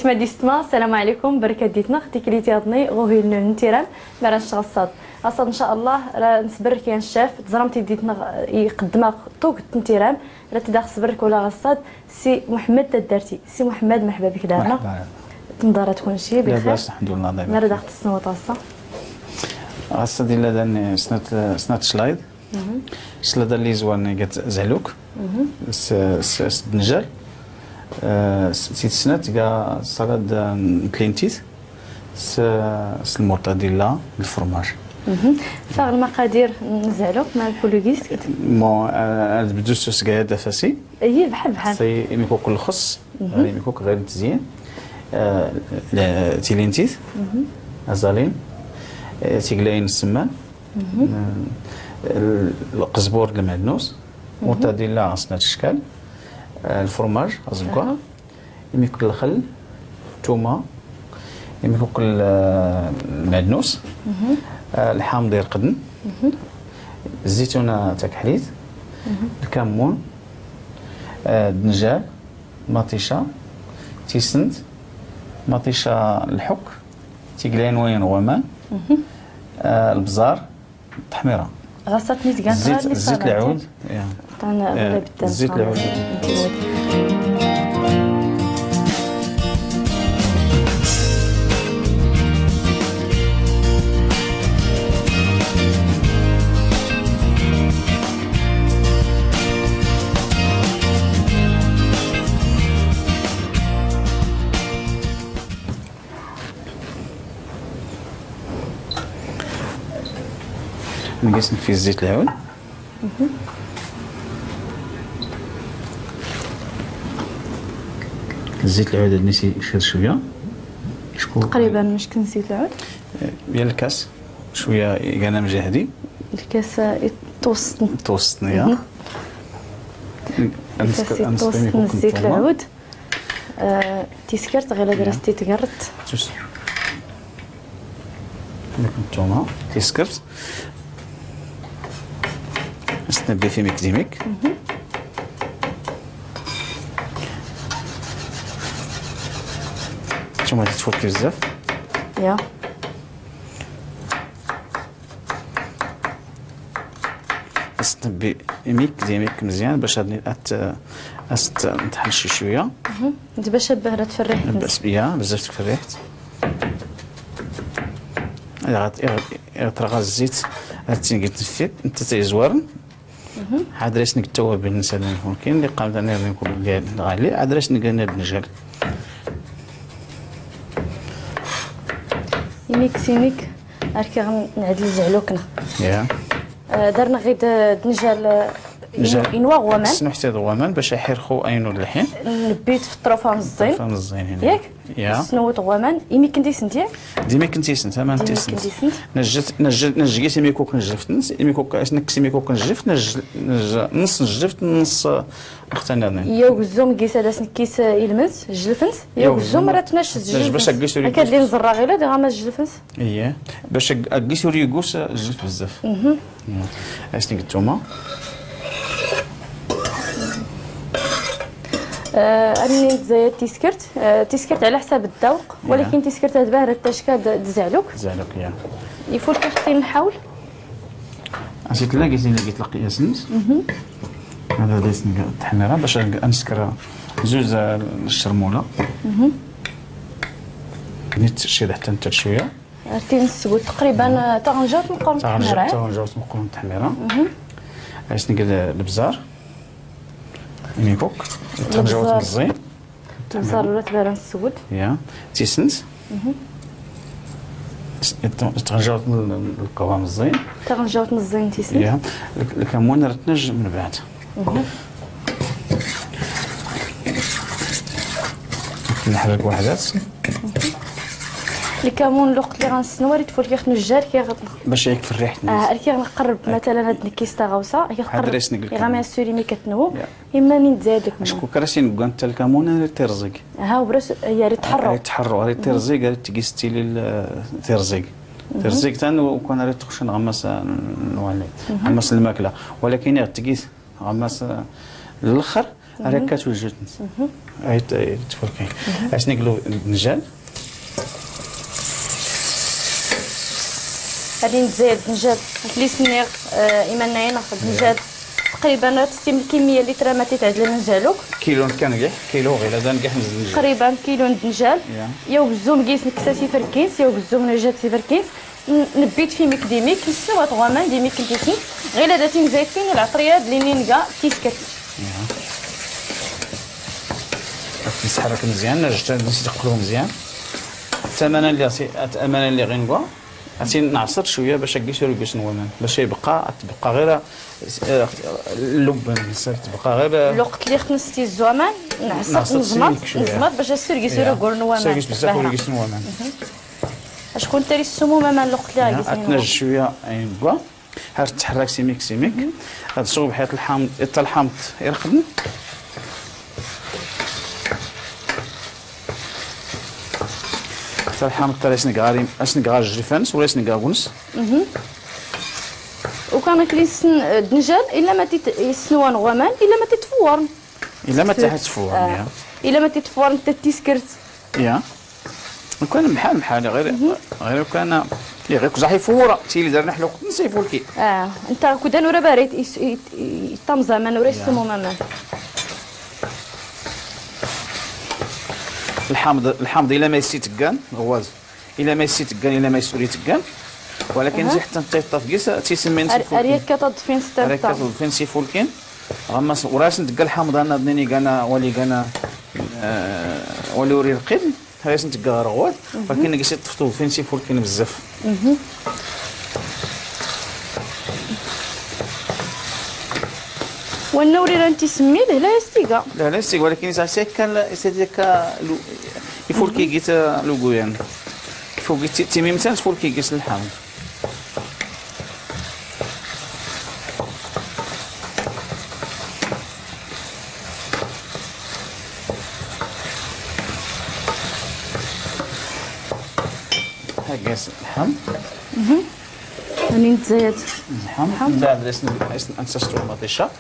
قيت ما ديستما السلام عليكم بركه ديتنا ختي كليتي هضني غوهي النتيران باش نشتغل الصاد اصلا ان شاء الله راه نصبر كاين الشاف تزرمتي ديتنا يقدمها طوق النتيران راه تداخل صبرك ولا غصاد سي محمد تدارتي سي محمد مرحبا بك دارنا تنظر تكون شي بخير لاباس الحمد لله دابا نرى داخل السنوات غاسا ديال دان سنات شلايد شلايد اللي زوان قالت زعلوك الدنجال سيت سنات كاع صلاد كلينتيت المرطه ديال الفرماج فاغ المقادير نزعلوك مع البولوغيس بون بدوس سكايا فاسي اي بحال سي ميكوك الخص ميكوك غير مزيان تيلينتيت ازالين تيقلاين السمان القزبور المعدنوس مرتديلا صنات الشكال الفرماج ازكوا يميكوك الخل الثومه يميكوك المعدنوس الحامض ديال القدن الزيتونه تاع كحليت الكمون الدنجال مطيشه تيسنت مطيشه الحك تيقلاين وين غومان البزار التحميره غسلتني تكان زيت العود زيت العود نقيس في زيت العود زيت العود نسي يشهد شويه تقريبا مش كنسيت العود ديال الكاس شويه كان مجهدي الكاس توسطني يا توسطني زيت العود تيسكرت غير درستي تقرت الثومه تيسكرت نبدا في ميك الثومه تتفك بزاف يا نبي ميك مزيان باش هاد نطحن شي شويه انت باش بهرة تفريحت بزاف تفريحت غترغى الزيت هاتي قلت فيك انت تيزوارن عاد ريش نك التوابل نسال كاين اللي قام انا نقول كاع غالي عاد ريش نقال الدنجال يميك اركي غنعدل زعلوكنا يا درنا غير الدنجال ينوى غوامان شنو حتى غوامان باش يحرخوا اينو الحين نبيت في الطروفه مزين هنا ياك يا سنوت غوامان يميك كنتي سنتي ديما كنتي سنت ما انت سنت نجيت ميكوك نجفت ميكوك نكسي ميكوك نجفت نص نجفت نص اختنانين يا وزوم كيس هذا كيس يلمس جلفنس يا وزوم راه تنشز جلفنس باش كيسو هكا دير نزرع غير دير غامز جلفنس اييه باش كيسو ريغوس جلف بزاف اش نقول الثومه اني زايد تيسكرت على حساب الذوق ولكن تيسكرت هاد باهره التشكال زعلوك يا يفوت كيختي نحاول عرفتي لا قلت لك ياسنت هذا دايس التحميره باش نسكر زوز الشرموله نيت شي حتى نتا شويه عرفتي نسبوت تقريبا تغنجات مقرون التحميره تغنجات مقرون التحميره عرفتي نقول البزار ميكوك تغنجاوت مزيان البزار ولا تبارن السود يا تيسنت تغنجاوت القوام مزيان تغنجاوت مزيان تيسنت يا الكمون راه تنج من بعد نحرك وحدات الكمون الوقت اللي غنسنو راه تفول كيخ نجار باش يكفي ريحه كي غنقرب مثلا هاد الكيس تاع غوصه كيقرب غامع السوري مي كتنوب yeah. اما نين تزادك شكون كراسين كان حتى الكمون راه تيرزق وبراس هي راه تحرو راه تيرزق راه تيكيستي لي تيرزق تان وكون راه تخش نغمس نوالي نغمس الماكله ولكن تقيس غمس للاخر راه كتوجد هاي تفركي اش نقلو الدنجال غادي نزيد الدنجال كلي سنيغ ايمانايا ناخذ الدنجال تقريبا تستيم الكميه اللي ترى ما تتعدل نزالوك كيلو كنقح كيلو غير هذا نقح نزل الدنجال تقريبا كيلو الدنجال يا وبزوم كيس نكساسي فركينس يا وبزوم نجات فركينس نبيت في مكديميك نسوا طغامان ديميك كنتيسي غير هذا تنزيتين العطريات اللي نلقى تيسكت نسحرك مزيان نرجع نسيت نقلو مزيان الثمنه اللي غنقوا عرفتي نعصر شويه باش كيش يرقص نومان باش تبقى غير اللب تبقى غير الوقت اللي خنستي الزومان نعصر نزمط باش السرقيس يرقور نومان سرقيس بزاف يرقص نومان شكون تري السموم من الوقت اللي غادي تنجم شويه ينقوا هاد تحرك سيميك هاد الصوب حيت الحامض حتى الحامض يرقدن الحامض تاع شنقا الجريفانس ولا شنقا ونس وكان كليسن الدنجال الا ما يسنوان غمان الا ما تتفورن الا ما تتفورن الا ما تتفورن تتيسكرت يا وكان بحال غير كان غير كزاح يفورا تي اللي درنا حلوق نسيفو الكي انت كدا نورا باريت يطم زمان نورا يسمو ماما الحامض الا ما يسيتكان غواز الا ما يسيتكان الا ما يسوريتكان ولكن زي حتى تيطاف كيس تيسمي نسيفو اريك كتضفين ستة اريك كتضفين سيفو الكين غما وراس ندقى الحامض انا بنيني كانا ولي وري القيد هايس ندقى غوال ولكن كيس تفطو فين سيفو الكين بزاف والنوري راه انت سميه لا يستيقا لا يستيقا ولكن ساعه كان يسديك يفولكي جيت لوغويان فوق تيميم تاع فولكي جيت الحامض هاكاس الحامض راني نتزايد الحامض من بعد نسستو المطيشه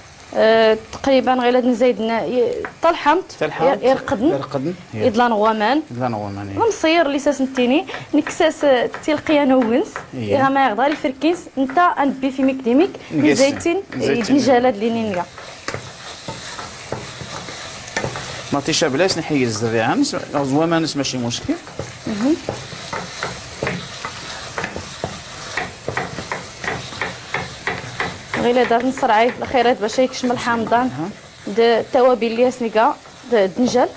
تقريبا غير هاد نزيد حتى الحامض يرقدن يضلان غوامان ونصير ليساس نتيني نكساس تلقيا نونس غا ما يغدر الفركينس انت انبي في مكديميك زيتين الدنجالات اللي نلقى مطيشه بلاش نحيز الزريعه زوامان ماشي مشكل غير دار نصرعي الخيرات باش يكشم الحامضان التوابل اللي سنيكا الدنجال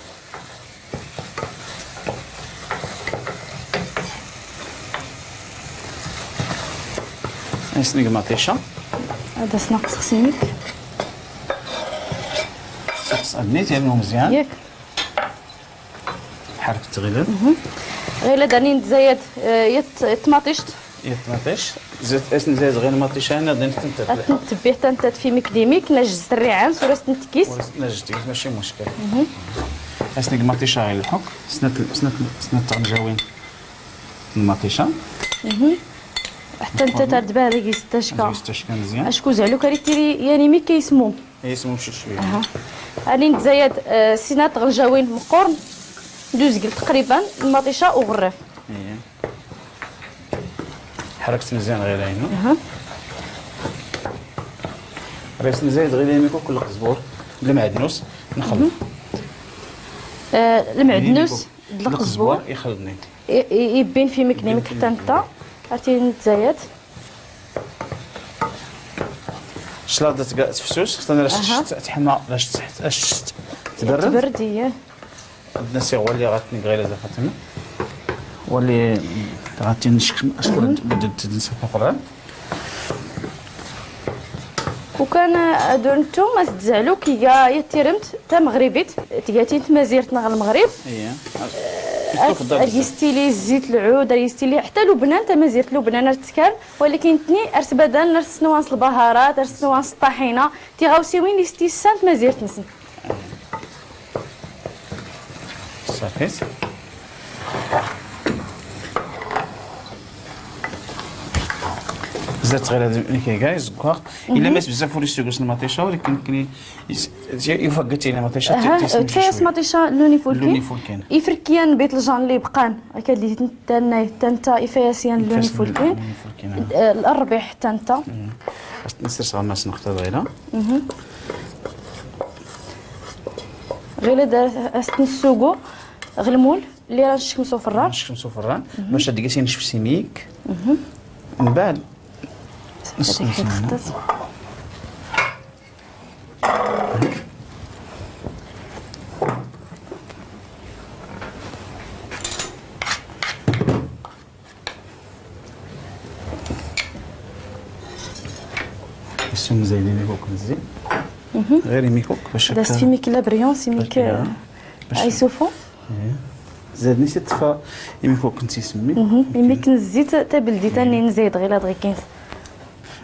سنيك مطيشه هذا سناقص خصينك صدنيت يعني مزيان ياك حرك التغليل غير داني نتزايد يطماطيشت زيت اسن زيت غير مطيشه انا تنتبه حتى انت في مكديميك نجز الريعان سوره نتكيس نجز ماشي مشكل اسنك مطيشه غير الحك سنت تنجاوين المطيشه حتى انت تردبها هذيك يستشكا مزيان اشكو زعلو كريتيري يعني مي كيسمو شويه راني نتزايد سينات غنجاوين مقورن دوزكل تقريبا المطيشه وغرف حركت مزيان غير عينو ريس نزيد غير يميكو كل قزبور المعدنوس نخلط المعدنوس القزبور يخلطني يبين في مكنيمك حتى انت عرفتي نتزايد شلاضه تفسوس خصنا تحمى باش تبرد هي الناس هو اللي غاتني غير فاطمه واللي غادي نشكل اشكون بدات نسافر فران وكان هادو نتوما تزعلو كي يا تيرمت تا مغربيت تياتي نتما زيرتنا غير المغرب ستيلي الزيت العود ستيلي حتى لبنان تا ما زيرت لبنان رتكان ولكن تني ارس بدل نرس نوانس البهارات ارس نوانس الطحينه تيغاوسي وين لي سانت ما زيرت نسن صافي زدت غير هذا كاع الزكار الا مات بزاف وليت تيغوس المطيشه ولكن يمكن يفقتي لنا مطيشه تفاس مطيشه لوني فولكين فولكين يفركيان بيت الجان اللي بقان هكا اللي تنتا تنتا افياسيان لوني فولكين الربيع حتى انت نسير غماس نقطه صغيره غير دار استنسوغو غلمول اللي راه نشكمسو في الران باش دقيتي نشف سيميك من بعد السم زايدين ميكوك نزيد غير ميكوك باش دا سيميك لا بريون سيميك ايسوفون زادني سي طفا ميكوك كنتي سمي يميك نزيد تا بلدي تاني نزيد غير هاد غير 15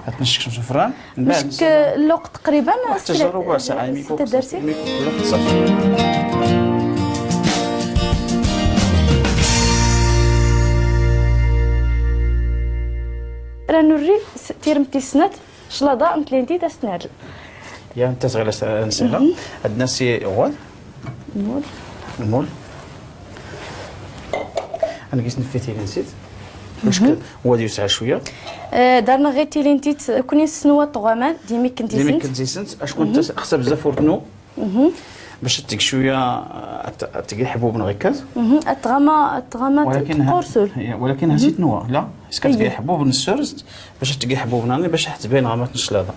غتنشكشو في الفران من بعد مشك الوقت تقريبا حتى ربع ساعه ميكوك درتي ميكوك صافي راه نوري تيرمتي سنات شلاضه متلينتي تسناجل يا انت صغيره نسينا عندنا سي غوال المول انا كيس نفيتي نسيت باش هو يوسع شويه دارنا غير تيلينتيت كوني سنوه طغامان ديما كنتي سنت اشكون انت خصها بزاف ورنو باش تيك شويه تيك حبوب نغيكاز الطغامه قرصول ولكن هسيت نوا لا حيت كتلقى حبوب نسرز باش تلقى حبوب ناني باش تبين غامات نشلاضه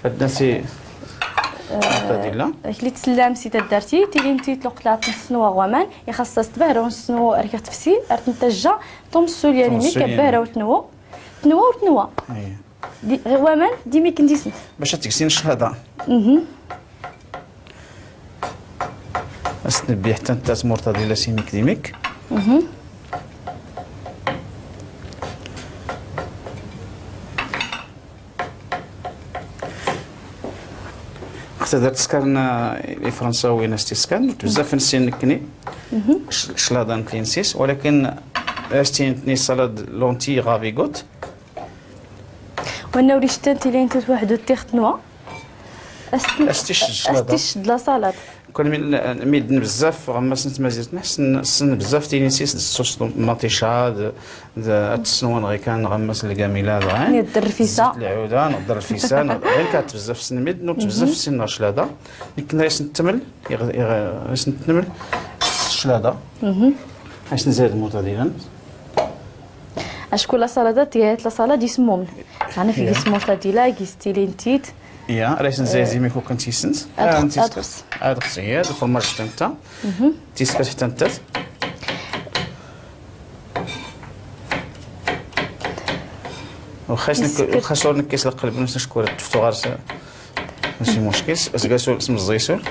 عندنا سي ديلا اللي تسلام سي دارتي تيلينتي تلقلات نسنوا غوامان يخصص تبهرو نسنوا ركا تفسي ارتنتجا طومسول يعني مي كبهرو تنوا غوامان ديما كنتي سنت باش تكسين الشهاده نبي حتى انت تمرطه ديال سيميك ديميك خصها دارت سكان الفرنساوي ناس سكان بزاف نسين نكني شلاضه كلينسيس ولكن استينتني سالاد لونتي غافيغوت وانا وريشتنتي لين توحدو تيخت نوا استيش لا سالاد كون ميدن بزاف غماس نتما زيرت نحسن بزاف تينيسيس الصوص مطيشه التسنوان غير كان غماس الكاميله غاين ندير الرفيسه العوده نقدر الفيسان غير كانت بزاف سن ميد نوت بزاف سن شلاضه كنا نتمل نتمل الشلاضه باش نزيد الموطه ديالنا اشكون لا سالاد ديال لا سالاد يسموم انا في اسمو ديلا كيستيلينتيت يا راه نزيد ميكو كنتي سنت ادرس هي الفرماج حتى انت تيسكت حتى انت واخا شلون كيس القلب نشكر التفتوغار ماشي مشكل اسكاسو اسم الزيسول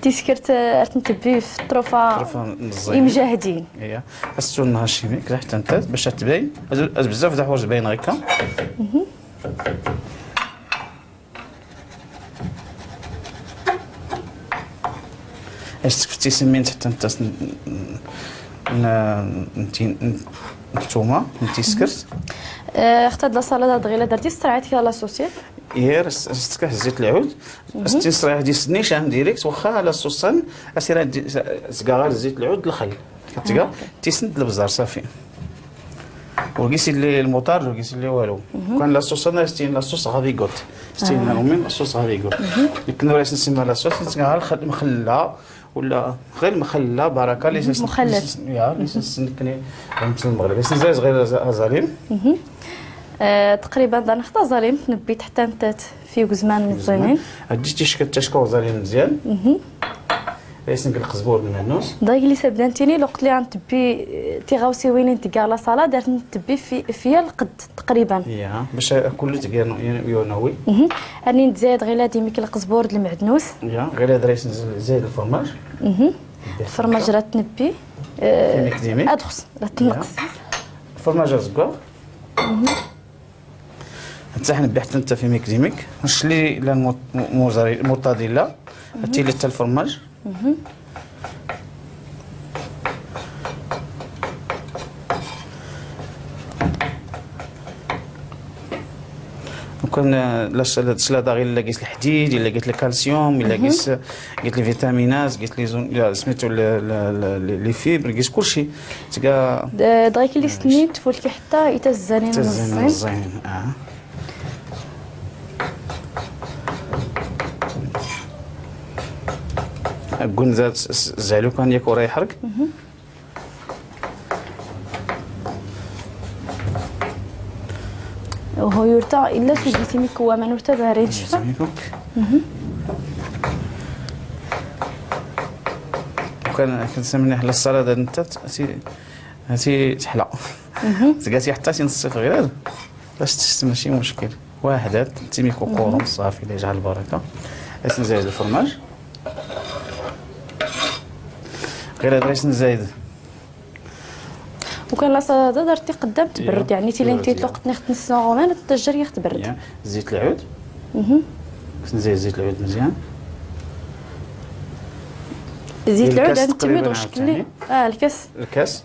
تيسكرت ارتنتبي في الطروفه مجاهدين هي خاصو نهار شيميك حتى انت باش تبين بزاف د الحوايج باين غير اش تكفتي سميت حتى انت نتوما نتيسكرت اختار لا سالاد غير درتي استرعيت فيها لاصوصي يا استكح زيت العود استنصراح دي النيشان ديريكت واخا على الصوصان اسير سكاغار زيت العود الخل كتلقى تيسند البزار صافي وقيسي لي الموطار وقيسي لي والو كان لا صوصنا ستين لا صوص غافيغوت ستين من الصوص غافيغوت يمكن راه نسمى لا صوص نسميها مخلله ولا غير مخلله بركه اللي مخلل يا اللي سنكني في المغرب بس نزيد غير زاليم تقريبا نختار زاليم نبيت حتى نتات فيه زمان مزيانين هديتي تشكو زاليم مزيان يسنك القزبور المعنوس داك اللي سبدانتيني الوقت اللي غنتبي تيغاوسي وين تكاع لا صالاد درت نتبي فيا القد تقريبا يا باش كل تكاع يونوي راني نزيد غير هادي ميك القزبور المعدنوس يا غير هاد ريس نزيد الفرماج الفرماج راه تنبي ادخس راه تنقص الفرماج زكور انت حنبي حتى انت في ميك ديميك نشلي لا المورتاديلا هاتي لي حتى الفرماج وكان لاش السلاطه غير الا قيس الحديد الا قيت الكالسيوم الا قيس الفيتامينات قيت لي زون سميتو لي فيبر قيس كلشي تلقى دغيا كي لي سنيت فولكي حتى يتزانين الزين قلنا زاد زعلو كان ياك وراه يحرق وهو يرتا الا تجيتي مكوا ما نرتا بارين شفا كان كنسمي على السلطه انت هاتي تحلى تلقاتي حتى نصف غير هذا باش تشت ماشي مشكل واحد تيميكو كورون صافي اللي يجعل البركه باش نزيد الفرماج غير هذا باش نزيد وكان لاصاده درتي قدام تبرد يعني تي لين تيطلق ناخذ نص ساعه وما الدجاج تبرد زيت العود نزيد زيت العود مزيان زيت العود نتميض وشكل الكاس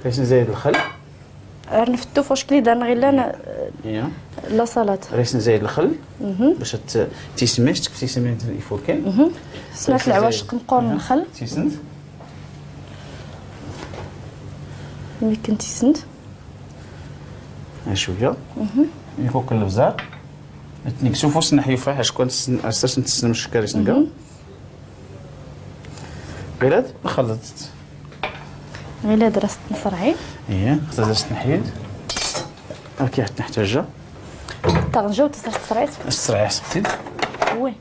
باش نزيد الخل نفتو فاش كلي درنا غير لا لا سلطه باش نزيد الخل باش تيسميش تيسمي يفوركين سمعت العواشق نقور الخل تيسند ملي كنتي سند شويه يفوك البزار نتنكسو فوس نحيو فيها اش كون اساس نتسنم الشكاري نلقى غير هاد خلطت غير هاد راس نصرعي خصها تنحيد هاكي حتى نحتاجها طنجه وتصرعيت صفتي وي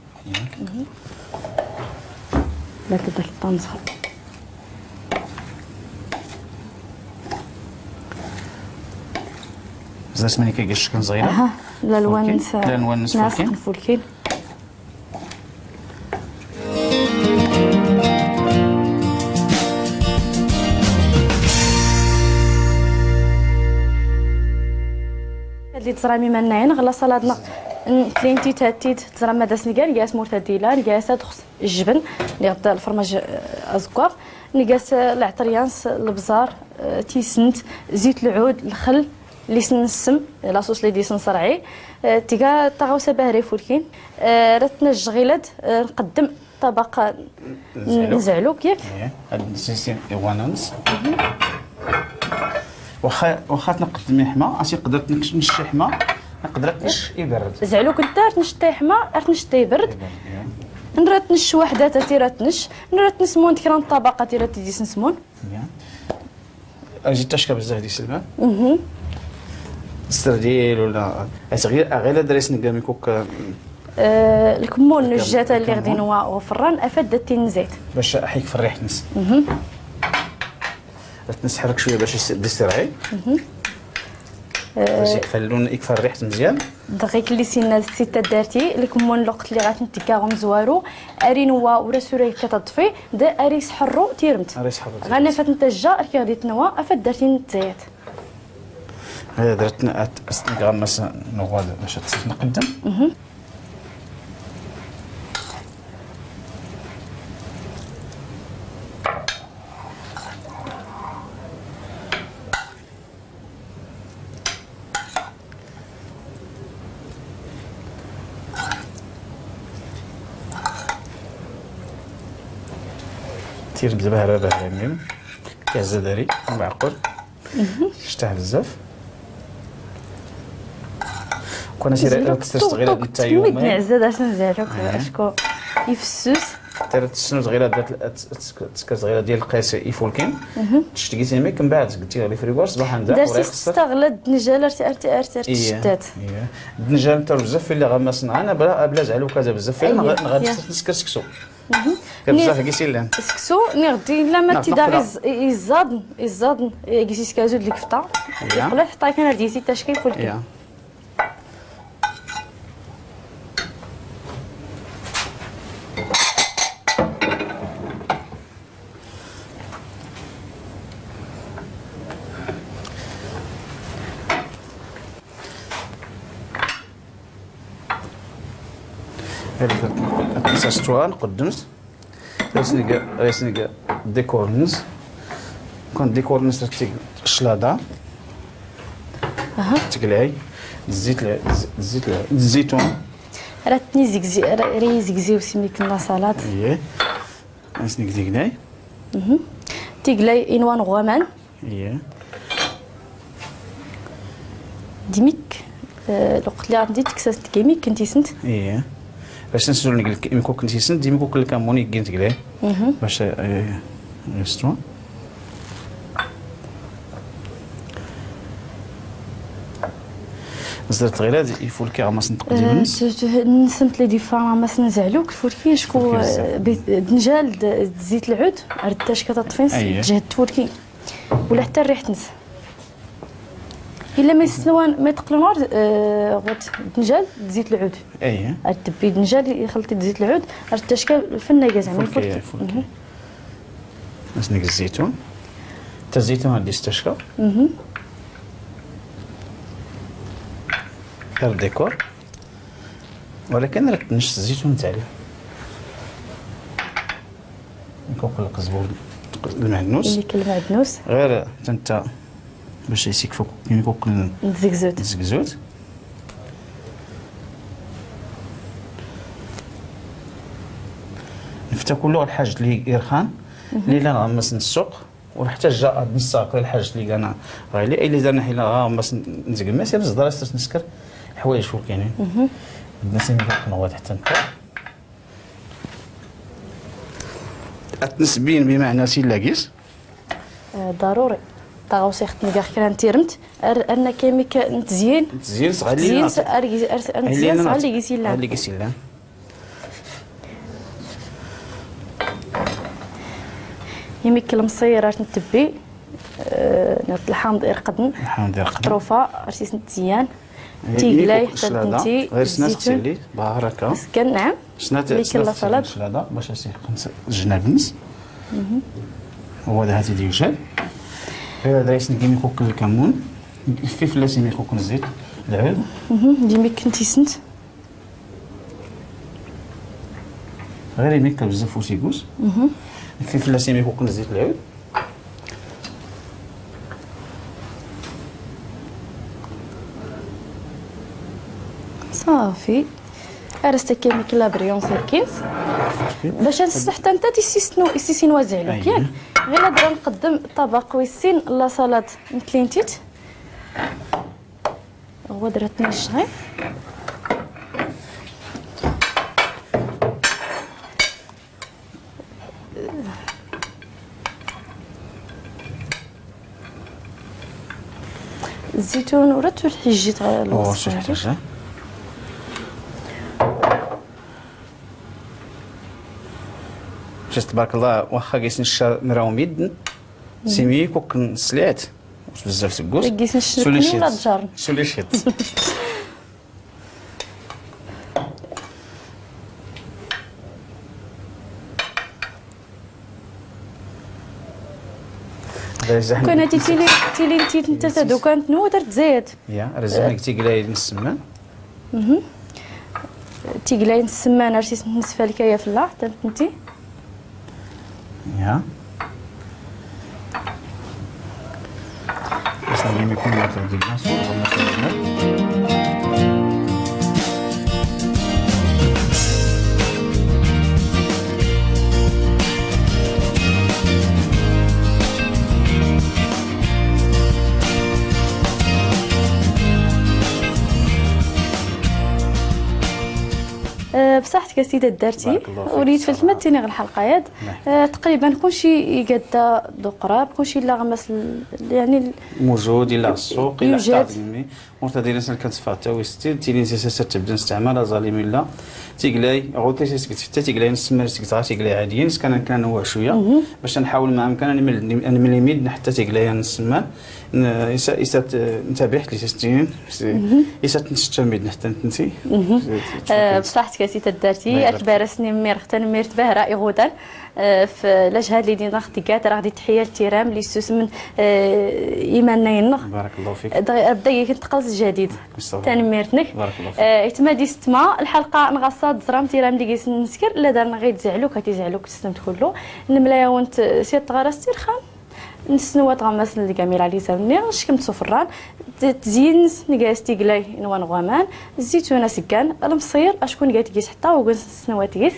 لا كدير الطنجه زعما ملي كيجي الشكل صغيره الالوان الالوان الفولكين اللي تزرامي مناين غلا صلادنا كلينتي تاتيت تزرام داس نقال قاس مرتديله نقاس دخس الجبن اللي غدا الفرماج ازكوار نقاس العطريانس البزار تيسنت زيت العود الخل اللي سنسم لاصوص اللي دي سنصرعي تيكا طاغوسه باهري فولكين رتنج غيلاد نقدم طبق نزعلو كياك هاد السيستم ايوانانس واخا تنقدمي حما عرفتي قدرت نشي حما نقدر نش يبرد زعلو كنت نشطي حما نشطي يبرد نرات نش وحده تيرات نش نرات نسمون كران طبقه تيرات دي سنسمون اجي تشكى بزاف ديال السلمان السرديل ولا غير دريس نقامي كوك الكمون النجاته اللي غادي نوا وفران افاد داتي زيت باش احيك في الريح تنس تنسحرك شويه باش يسترعي باش يكفلون يكفى الريح مزيان دقيق اللي سينا السته دارتي الكمون الوقت اللي غاتنتكاهم زوارو اري نوا ورا سوري كتطفي دا اري سحرو تيرمت غانا فات نتجا ركي غادي تنوا افاد دارتي نتزيت هذا درت استنغمس نوض باش نقدم تير بزبهره بهرميم كازداري معقول شتاه بزاف كنا سير تستغل نتا يومين نعزاد اش نزعلوك اشكو يفسوس ترى تسنو صغيره دات صغيره ديال القيس يفولكين تشتكي سيميك من بعد قلتي غير فريغور صباح ندا درتي تستغل الدنجال ارتي شدات الدنجال نتا بزاف اللي غمسنا انا بلا زعلو كذا بزاف غادي نسكر سكسو بزاف كيسي لان سكسو نغدي لا ما تيدار يزادن كيسي سكازو ديك الكفته يقول حطا كان ديتي تشكي فولكين ساستوان قدمت ريسنيكا ديكورنز كون ديكورنز تي الشلاضه تقلاي الزيتون راه تني زيكزي راه زيكزي وسمي كنا سالاد اييه اسنيك زيكناي تيقلاي انوان غوامان اييه ديميك الوقت اللي عندي تكساس كيميك كنتي سنت اييه باش نسول نقول لك كنتي سنت ديما كل كاموني كين تقلاي باش ريستورون زرت غير هذا الفولكي غمس نقدي بالنس نسمت لي ديفا ما سنزعلوك الفولكي شكو دنجال زيت العود رداش كتطفينس جهد الفولكي ولا حتى الريح تنس الا ما يسنوان ما يتقلوا نهار غوت دنجال زيت العود اييه تبي دنجال خلطي زيت العود رداش الفناكه زعما الفولكي نسنك الزيتون حتى الزيتون غادي يستشكى غير ديكور ولكن راك تنشط الزيتون تاعي نكون القزبور المعدنوس اللي كالمعدنوس غير انت باش يسيك فوق كيما يكون الزكزوت نفتا كله الحاجه اللي يرخان اللي لا نغمس السوق وحتى جا نص ساق الحاجه اللي انا غالي اللي درنا حنا غمس نزقما سير الزدر نسكر حوايج فوق كاينين الناس اللي كنقوا حتى نكا التنسبين بمعنى سيلاكيس ضروري طاغوسي خدني كاع كان تيرمت انا كيميك نتزين صغالي نتزين صغالي كيسيلا اللي كيسيلا يميك المصيرات نتبي نرد الحامض يرقدن طروفه ارسيس نتزيان تيقلاي حتى انتي غير سنات تغسلي بها هكا سكن نعم سنات الشلاضه باش يسيح 5 جناب نص هو هذا هاتي ديال غير هذا يسن كيما يكون الكمون الفلفل لازم يكون الزيت العود ديما كنتي سنت غير يميك بزاف وسيكوس الفلفل لازم يكون الزيت العود صافي ارستا كيما كلا بريون سيركينز باش نصح حتى انت تيسينوا زعلو ياك غير نبدا نقدم طبق ويسين لا سالاد مكلينتيت هو درتني الشهي الزيتون ورات الحجيت غير الصغير شفت تبارك الله واخا كيسن الشا نراهم يدن سيمي كوك سلعت بزاف تكوس سولي شيت سولي شيت كان هادي تيلي انت تادو كانت نو درت زيت يا رزقك تيقلاي نسمان تيقلاي نسمان رشيت نصف الكايه في الله حتى فهمتي يا بس نجي يكون واحد ديال الناس بصحتك السيده دارتي وليت في الثمانينات غير الحلقه ياد تقريبا كلشي يقدا دو قراب كلشي لا غمس يعني موجود الا السوق الا تعلمي مرتدي الناس كانت فاتا ويستيل تيلي سياسه تبدا نستعملها ظالم الا تيقلاي غوتي سكت حتى تيقلاي نسمر سكت تيقلاي عاديين كان هو شويه باش نحاول ما امكن انا من اليمين حتى تيقلاي نسمر يسات نتابع لي سيستين يسات نستمد حتى نتنسي بصحتك سيده دارتي البارسني مير حتى ميرت به راي غدان في لاجهاد اللي دينا خديكات راه غادي تحيه للتيرام اللي سوس من ايماننا ينخ بارك الله فيك بدا كنتقلص جديد ثاني ميرتنك بارك الله فيك اعتمادي ستما الحلقه نغصات زرام تيرام اللي كيس نسكر لا دارنا غير تزعلوك كتزعلوك تستمت كله نملايا وانت سيت غرا استرخان نسنوا طغماس اللي جميل على لساني شكم تصفران تزين نقاس تيقلاي نوان غوامان الزيتونه سكان المصير اشكون قالت كيس حتى وقنس سنواتيس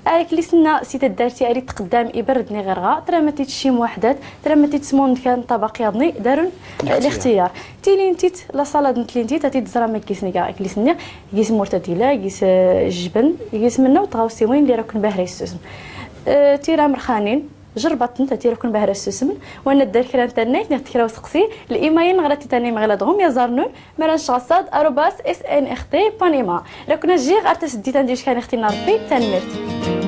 عليك لي سنا سيت دارتي اريد تقدام يبردني غير غا ترى ما تيتشيم وحدات ترى ما تيتسمون كان طبق يضني دارون الاختيار تيلين تيت لا صالاد نتلين تيت تيتزرا ما كيسني كاع كليسني كيس مرتديله كيس جبن كيس منه وتغاوسي وين اللي راكن باهري السوسم تيرا مرخانين جربت انت تيركن بهر السوسم وانا دار كرا انترنت نتكراو سقسي الايميل غلطي تاني مغلطهم يا زارنون مران شاصاد @snrt.ima لو كنا جي غير تسديت ندير شكان اختي ربي تنمرت